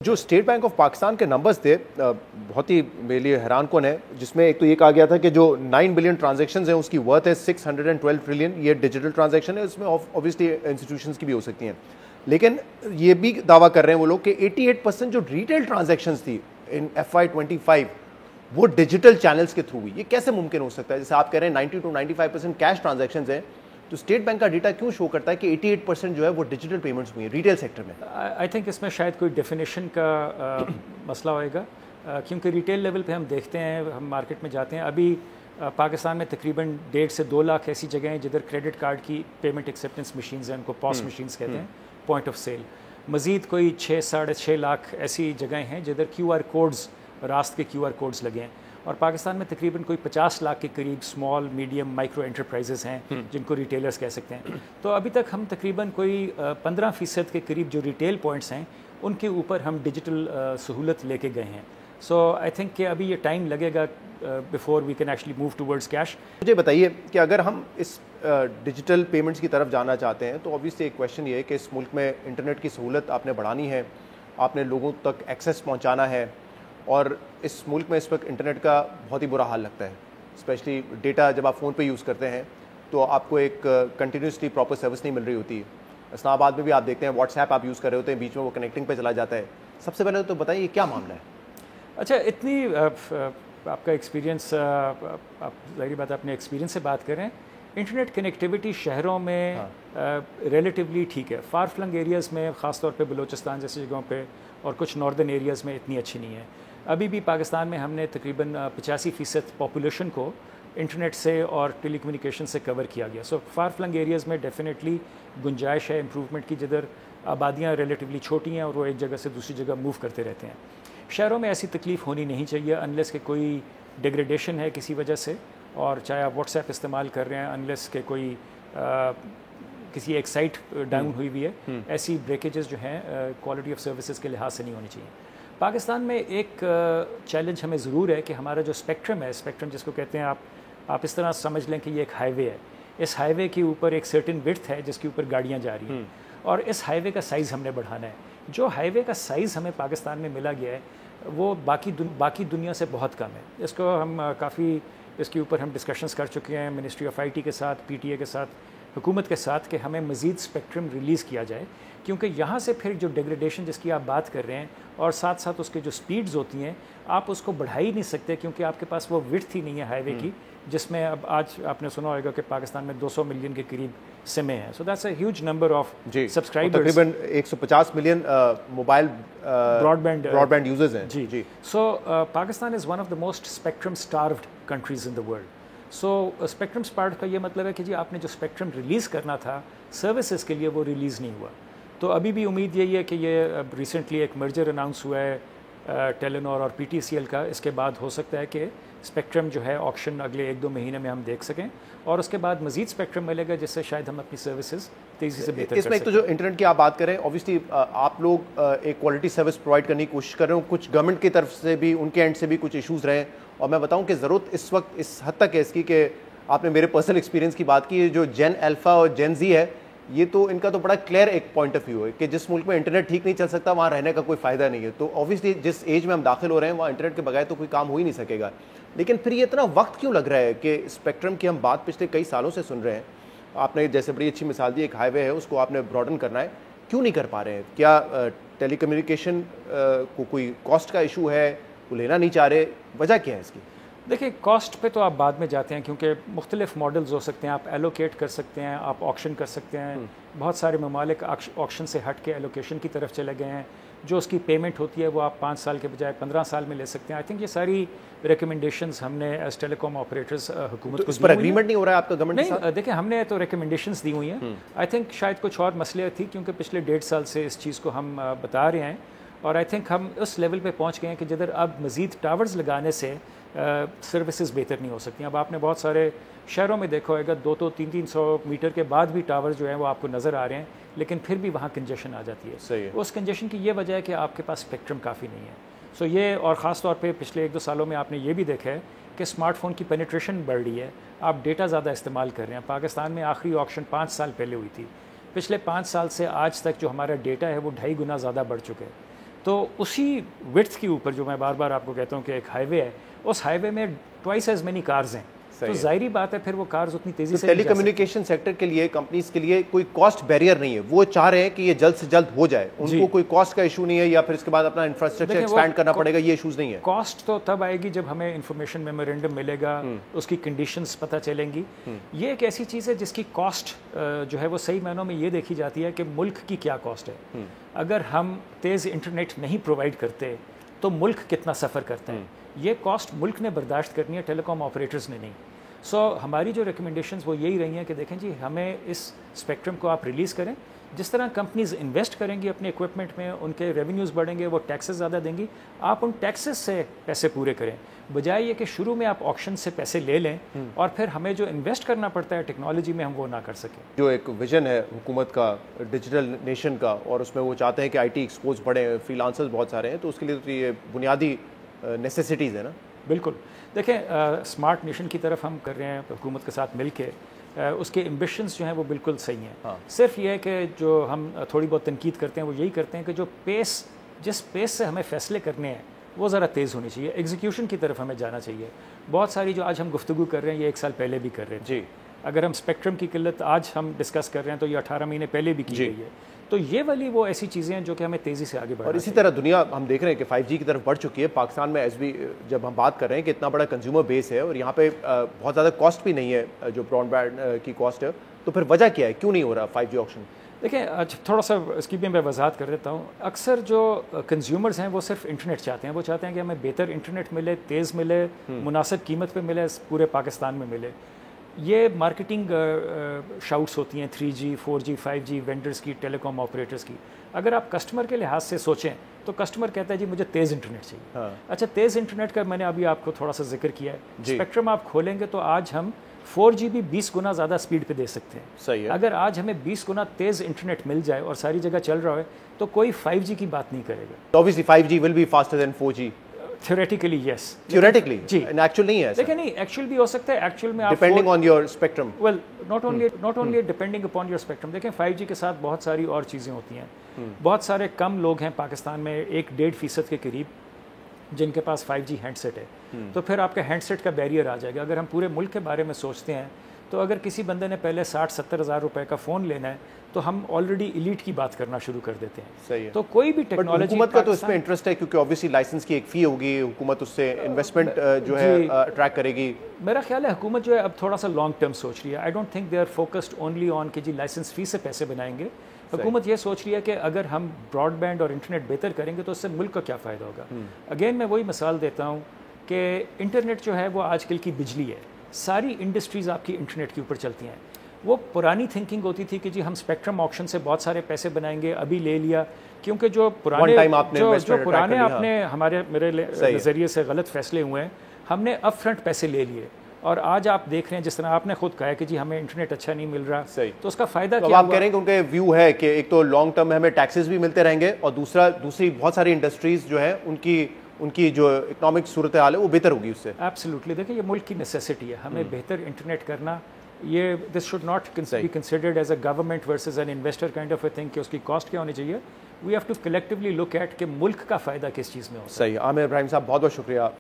جو state bank of Pakistan کے numbers تھے بہت ہی میرے لیے حیران کن ہے، جس میں ایک تو یہ کہا گیا تھا کہ جو 9 بلین ٹرانزیکشنز ہیں اس کی ورتھ ہے 612 ٹریلین. یہ ڈیجیٹل ٹرانزیکشن ہے، اس میں اوبویسلی انسٹیٹیوشنز کی بھی ہو سکتی ہیں، لیکن یہ بھی دعویٰ کر رہے ہیں وہ لوگ کہ 88% جو ریٹیل ٹرانزیکشنز تھی ان FY25 وہ ڈیجیٹل چینلز کے تھرو ہوئی. یہ کیسے ممکن ہو سکتا ہے؟ جیسے آپ کہہ رہے ہیں 90 to 95% کیش ٹرانزیکشنز ہیں، تو اسٹیٹ بینک کا ڈیٹا کیوں شو کرتا ہے کہ 88% جو ہے وہ ڈیجیٹل پیمنٹس ہوئی ہیں ریٹیل سیکٹر میں؟ آئی تھنک اس میں شاید کوئی ڈیفینیشن کا مسئلہ ہوئے گا، کیونکہ ریٹیل لیول پہ ہم دیکھتے ہیں، ہم مارکیٹ میں جاتے ہیں، ابھی پاکستان میں تقریباً 1.5 سے 2 لاکھ ایسی جگہیں ہیں جدھر کریڈٹ کارڈ کی پیمنٹ ایکسیپٹنس مشینز ہیں، ان کو پوس مشینز کہتے ہیں، پوائنٹ آف سیل. مزید کوئی 6-6.5 لاکھ ایسی جگہیں ہیں جدھر QR کوڈز، راست کے QR کوڈز لگے ہیں، اور پاکستان میں تقریباً کوئی 50 لاکھ کے قریب اسمال میڈیم مائکرو انٹرپرائزز ہیں جن کو ریٹیلرز کہہ سکتے ہیں. تو ابھی تک ہم تقریباً کوئی 15% کے قریب جو ریٹیل پوائنٹس ہیں ان کے اوپر ہم ڈیجیٹل سہولت لے کے گئے ہیں. سو آئی تھنک کہ ابھی یہ ٹائم لگے گا before we can actually move towards cash. مجھے بتائیے کہ اگر ہم اس ڈیجیٹل پیمنٹس کی طرف جانا چاہتے ہیں تو اوبویسلی ایک کویشچن یہ ہے کہ اس ملک میں انٹرنیٹ کی سہولت آپ نے بڑھانی ہے، آپ نے لوگوں تک ایکسیس پہنچانا ہے، اور اس ملک میں اس وقت انٹرنیٹ کا بہت ہی برا حال لگتا ہے. اسپیشلی ڈیٹا جب آپ فون پہ یوز کرتے ہیں تو آپ کو ایک کنٹینیوسلی پراپر سروس نہیں مل رہی ہوتی. اسلام آباد میں بھی آپ دیکھتے ہیں واٹس ایپ آپ یوز کر رہے ہوتے ہیں، بیچ میں وہ کنیکٹنگ پہ چلا جاتا ہے. سب سے پہلے تو بتائیے کیا معاملہ ہے؟ اچھا، اتنی آپ کا ایکسپیرینس، آپ ظاہری بات اپنے ایکسپیرینس سے بات کر رہے ہیں. انٹرنیٹ کنیکٹیوٹی شہروں میں ریلیٹیولی ٹھیک ہے، فار فلنگ ایریاز میں خاص طور پہ بلوچستان جیسی جگہوں پہ اور کچھ ناردرن ایریاز میں اتنی اچھی نہیں ہے. ابھی بھی پاکستان میں ہم نے تقریباً 85% پاپولیشن کو انٹرنیٹ سے اور ٹیلی کمیونیکیشن سے کور کیا گیا. سو فار فلنگ ایریاز میں ڈیفینیٹلی گنجائش ہے امپروومنٹ کی، جدھر آبادیاں ریلیٹیولی چھوٹی ہیں اور وہ ایک جگہ سے دوسری جگہ موو کرتے رہتے ہیں. شہروں میں ایسی تکلیف ہونی نہیں چاہیے انلیس کہ کوئی ڈیگریڈیشن ہے کسی وجہ سے، اور چاہے آپ واٹس ایپ استعمال کر رہے ہیں، انلیس کہ کوئی کسی ایک سائٹ ڈاؤن ہوئی ہوئی ہے، ایسی بریکیجز جو ہیں کوالٹی آف سروسز کے لحاظ سے نہیں ہونی چاہیے. پاکستان میں ایک چیلنج ہمیں ضرور ہے کہ ہمارا جو اسپیکٹرم ہے، اسپیکٹرم جس کو کہتے ہیں آپ اس طرح سمجھ لیں کہ یہ ایک ہائی وے ہے. اس ہائی وے کے اوپر ایک سرٹن وڈتھ ہے جس کے اوپر گاڑیاں جا رہی ہیں، اور اس ہائی وے کا سائز ہم نے بڑھانا ہے. جو ہائی وے کا سائز ہمیں پاکستان میں ملا گیا ہے وہ باقی دنیا سے بہت کم ہے. اس کو ہم کافی اس کے اوپر ہم ڈسکشنز کر چکے ہیں منسٹری آف IT کے ساتھ، PTA کے ساتھ، حکومت کے ساتھ، کہ ہمیں مزید اسپیکٹرم ریلیز کیا جائے، کیونکہ یہاں سے پھر جو ڈیگریڈیشن جس کی آپ بات کر رہے ہیں اور ساتھ ساتھ اس کے جو سپیڈز ہوتی ہیں آپ اس کو بڑھا ہی نہیں سکتے، کیونکہ آپ کے پاس وہ وڈتھ ہی نہیں ہے ہائی وے کی، جس میں اب آج آپ نے سنا ہوگا کہ پاکستان میں 200 ملین کے قریب سمیں ہیں. So that's a huge number of subscribers. تقریباً 150 ملین موبائل براڈ بینڈ یوزرز ہیں. جی. So Pakistan is one of the most spectrum starved countries in the world. So spectrum spot کا یہ مطلب ہے کہ جی آپ نے جو اسپیکٹرم ریلیز کرنا تھا سروسز کے لیے وہ ریلیز نہیں ہوا. تو ابھی بھی امید یہی ہے کہ یہ ریسنٹلی ایک مرجر اناؤنس ہوا ہے ٹیلینور اور PTCL کا، اس کے بعد ہو سکتا ہے کہ اسپیکٹرم جو ہے آکشن اگلے 1-2 مہینے میں ہم دیکھ سکیں، اور اس کے بعد مزید اسپیکٹرم ملے گا جس سے شاید ہم اپنی سروسز تیزی سے بہتر کر سکیں. اس میں ایک تو جو انٹرنیٹ کی آپ بات کریں، اوبویسلی آپ لوگ ایک کوالٹی سروس پرووائڈ کرنے کی کوشش کر رہے ہوں، کچھ گورنمنٹ کی طرف سے بھی ان کے اینڈ سے بھی کچھ ایشوز رہے ہیں، اور میں بتاؤں کہ ضرورت اس وقت اس حد تک ہے اس کی کہ آپ نے میرے پرسنل ایکسپیرینس کی بات کی، جو جین الفا اور جین زی ہے، یہ تو ان کا تو بڑا کلیئر ایک پوائنٹ آف ویو ہے کہ جس ملک میں انٹرنیٹ ٹھیک نہیں چل سکتا وہاں رہنے کا کوئی فائدہ نہیں ہے. تو اوبویسلی جس ایج میں ہم داخل ہو رہے ہیں وہاں انٹرنیٹ کے بغیر تو کوئی کام ہو ہی نہیں سکے گا. لیکن پھر یہ اتنا وقت کیوں لگ رہا ہے کہ اسپیکٹرم کی ہم بات پچھلے کئی سالوں سے سن رہے ہیں؟ آپ نے جیسے بڑی اچھی مثال دی، ایک ہائی وے ہے اس کو آپ نے براڈن کرنا ہے، کیوں نہیں کر پا رہے ہیں؟ کیا ٹیلی کمیونیکیشن کو کوئی کاسٹ کا ایشو ہے، وہ لینا نہیں چاہ رہے؟ وجہ کیا ہے اس کی؟ دیکھیں، کاسٹ پہ تو آپ بعد میں جاتے ہیں کیونکہ مختلف ماڈلز ہو سکتے ہیں، آپ ایلوکیٹ کر سکتے ہیں، آپ آکشن کر سکتے ہیں. بہت سارے ممالک آکشن سے ہٹ کے ایلوکیشن کی طرف چلے گئے ہیں. جو اس کی پیمنٹ ہوتی ہے وہ آپ 5 سال کے بجائے 15 سال میں لے سکتے ہیں. آئی تھنک یہ ساری ریکمنڈیشنز ہم نے ایز ٹیلی کام آپریٹرز حکومت کو اس پر اگریمنٹ نہیں ہو رہا ہے آپ کا گورنمنٹ کے ساتھ؟ نہیں، دیکھیں ہم نے تو ریکمنڈیشنز دی ہوئی ہیں. آئی تھنک شاید کچھ اور مسئلے تھی کیونکہ پچھلے 1.5 سال سے اس چیز کو ہم بتا رہے ہیں، اور آئی تھنک ہم اس لیول پہ پہنچ گئے ہیں کہ جدھر اب مزید ٹاورز لگانے سے سروسز بہتر نہیں ہو سکتی. اب آپ نے بہت سارے شہروں میں دیکھا ہوگا 200-300 میٹر کے بعد بھی ٹاور جو ہیں وہ آپ کو نظر آ رہے ہیں، لیکن پھر بھی وہاں کنجیشن آ جاتی ہے. صحیح ہے. اس کنجیشن کی یہ وجہ ہے کہ آپ کے پاس اسپیکٹرم کافی نہیں ہے. سو یہ، اور خاص طور پہ پچھلے 1-2 سالوں میں آپ نے یہ بھی دیکھا ہے کہ اسمارٹ فون کی پینیٹریشن بڑھ رہی ہے، آپ ڈیٹا زیادہ استعمال کر رہے ہیں. پاکستان میں آخری آکشن 5 سال پہلے ہوئی تھی، پچھلے 5 سال سے آج تک جو ہمارا ڈیٹا ہے وہ 2.5 گنا زیادہ بڑھ چکا ہے. تو تو اسی وڈتھ کے اوپر جو میں بار بار آپ کو کہتا ہوں کہ ایک ہائی وے ہے، اس ہائی وے میں ٹوائس ایز مینی کارز ہیں، تو ظاہری بات ہے پھر وہ کارز اتنی تیزی سے ٹیلی کمیونیکیشن سیکٹر کے لیے کمپنیز کے لیے کوئی کاسٹ بیریئر نہیں ہے، وہ چاہ رہے ہیں کہ یہ جلد سے جلد ہو جائے، ان کو کوئی کاسٹ کا ایشو نہیں ہے یا پھر اس کے بعد اپنا انفراسٹرکچر ایکسپینڈ کرنا پڑے گا، یہ ایشوز نہیں ہے. کاسٹ تو تب آئے گی جب ہمیں انفارمیشن میمورینڈم ملے گا، اس کی کنڈیشنز پتہ چلیں گی. یہ ایک ایسی چیز ہے جس کی کاسٹ جو ہے وہ صحیح معنوں میں یہ دیکھی جاتی ہے کہ ملک کی کیا کاسٹ ہے. اگر ہم تیز انٹرنیٹ نہیں پرووائڈ کرتے تو ملک کتنا سفر کرتا ہے، یہ کاسٹ ملک نے برداشت کرنی ہے، ٹیلی کام آپریٹرز نے نہیں. سو ہماری جو ریکمنڈیشنز وہ یہی رہی ہیں کہ دیکھیں جی ہمیں اس اسپیکٹرم کو آپ ریلیز کریں، جس طرح کمپنیز انویسٹ کریں گی اپنے اکوپمنٹ میں، ان کے ریونیوز بڑھیں گے، وہ ٹیکسز زیادہ دیں گی، آپ ان ٹیکسز سے پیسے پورے کریں، بجائے یہ کہ شروع میں آپ آکشن سے پیسے لے لیں اور پھر ہمیں جو انویسٹ کرنا پڑتا ہے ٹیکنالوجی میں ہم وہ نہ کر سکیں. جو ایک ویژن ہے حکومت کا ڈیجیٹل نیشن کا، اور اس میں وہ چاہتے ہیں کہ آئی ٹی ایکسپوز بڑھیں، فری لانسرز بہت سارے ہیں، تو اس کے لیے تو یہ بنیادی نیسیسٹیز ہیں نا. بالکل. دیکھیں اسمارٹ نیشن کی طرف ہم کر رہے ہیں حکومت کے ساتھ مل کے، اس کے ایمبیشنز جو ہیں وہ بالکل صحیح ہیں. صرف یہ ہے کہ جو ہم تھوڑی بہت تنقید کرتے ہیں وہ یہی کرتے ہیں کہ جو جس پیس سے ہمیں فیصلے کرنے ہیں وہ ذرا تیز ہونی چاہیے، ایگزیکیوشن کی طرف ہمیں جانا چاہیے. بہت ساری جو آج ہم گفتگو کر رہے ہیں یہ 1 سال پہلے بھی کر رہے تھے. اگر ہم اسپیکٹرم کی قلت آج ہم ڈسکس کر رہے ہیں تو یہ 18 مہینے پہلے بھی کی گئی ہے. تو یہ والی وہ ایسی چیزیں ہیں جو کہ ہمیں تیزی سے آگے بڑھنا. اور اسی طرح دنیا ہم دیکھ رہے ہیں کہ 5G کی طرف بڑھ چکی ہے. پاکستان میں ایس بی جب ہم بات کر رہے ہیں کہ اتنا بڑا کنزیومر بیس ہے اور یہاں پہ بہت زیادہ کاسٹ بھی نہیں ہے جو براڈ بینڈ کی کاسٹ ہے، تو پھر وجہ کیا ہے، کیوں نہیں ہو رہا 5G آپشن؟ دیکھیں تھوڑا سا اس کی بھی میں وضاحت کر دیتا ہوں. اکثر جو کنزیومرز ہیں وہ صرف انٹرنیٹ چاہتے ہیں، وہ چاہتے ہیں کہ ہمیں بہتر انٹرنیٹ ملے، تیز ملے، مناسب قیمت پہ ملے، پورے پاکستان میں ملے. یہ مارکیٹنگ شاؤٹس ہوتی ہیں 3G 4G 5G وینڈرز کی، ٹیلی کام آپریٹرز کی. اگر آپ کسٹمر کے لحاظ سے سوچیں تو کسٹمر کہتا ہے جی مجھے تیز انٹرنیٹ چاہیے. اچھا تیز انٹرنیٹ کا میں نے ابھی آپ کو تھوڑا سا ذکر کیا ہے. اسپیکٹرم آپ کھولیں گے تو آج ہم 4G بھی 20 گنا زیادہ سپیڈ پہ دے سکتے ہیں. صحیح ہے. اگر آج ہمیں 20 گنا تیز انٹرنیٹ مل جائے اور ساری جگہ چل رہا ہے تو کوئی 5G کی بات نہیں کرے گا. Obviously 5G will be faster than 4G. Theoretically yes. Theoretically G. And actual نہیں ہے. لیکن نہیں ایکچوئل بھی ہو سکتا ہے. ایکچوئل میں آپ Depending on your spectrum. Well not only depending upon your spectrum. دیکھیں 5G کے ساتھ بہت ساری اور چیزیں ہوتی ہیں. بہت سارے کم لوگ ہیں پاکستان میں 1-1.5% کے قریب جن کے پاس 5G ہینڈ سیٹ ہے. تو پھر آپ کے ہینڈ سیٹ کا بیریئر آ جائے گا. اگر ہم پورے ملک کے بارے میں سوچتے ہیں تو اگر کسی بندے نے پہلے 60-70 ہزار روپے کا فون لینا ہے تو ہم آلریڈی ایلیٹ کی بات کرنا شروع کر دیتے ہیں. صحیح ہے. تو کوئی بھی ٹیکنالوجی حکومت کا تو اس میں انٹرسٹ ہے کیونکہ obviously لائسنس کی ایک فی ہوگی، حکومت اس سے انویسٹمنٹ جو ہے اٹریکٹ کرے گی. میرا خیال ہے حکومت جو ہے اب تھوڑا سا لانگ ٹرم سوچ رہی ہے. I don't think they are focused only on کہ جی لائسنس فی سے پیسے بنائیں گے. حکومت یہ سوچ رہی ہے کہ اگر ہم براڈ بینڈ اور انٹرنیٹ بہتر کریں گے تو اس سے ملک کا کیا فائدہ ہوگا. اگین میں وہی مثال دیتا ہوں کہ انٹرنیٹ جو ہے وہ آج کل کی بجلی ہے. ساری انڈسٹریز آپ کی انٹرنیٹ کے اوپر چلتی ہیں. وہ پرانی تھنکنگ ہوتی تھی کہ جی ہم اسپیکٹرم آکشن سے بہت سارے پیسے بنائیں گے، ابھی لے لیا، کیونکہ جو پرانے آپ نے میرے نظریے سے غلط فیصلے ہوئے ہیں، ہم نے اپ فرنٹ پیسے لے لیے. اور آج آپ دیکھ رہے ہیں جس طرح آپ نے خود کہا کہ جی ہمیں انٹرنیٹ اچھا نہیں مل رہا، تو اس کا فائدہ کیا ہوا؟ آپ کہہ رہے ہیں کہ ان کا ویو ہے کہ ایک تو لانگ ٹرم میں ہمیں ٹیکسز بھی ملتے رہیں گے اور دوسری بہت ساری انڈسٹریز جو ہیں ان کی جو اکنامک صورتحال ہے وہ بہتر ہوگی اس سے. ایبسلیوٹلی. دیکھیں یہ ملک کی نیسیسٹی ہے، ہمیں بہتر انٹرنیٹ کرنا. یہ this should not be considered as a government versus an investor kind of a thing کہ اس کی کاسٹ کیا ہونی چاہیے. We have to collectively look at کہ ملک کا فائدہ کس چیز میں ہوتا ہے. صحیح. عامر ابراہیم صاحب بہت بہت شکریہ.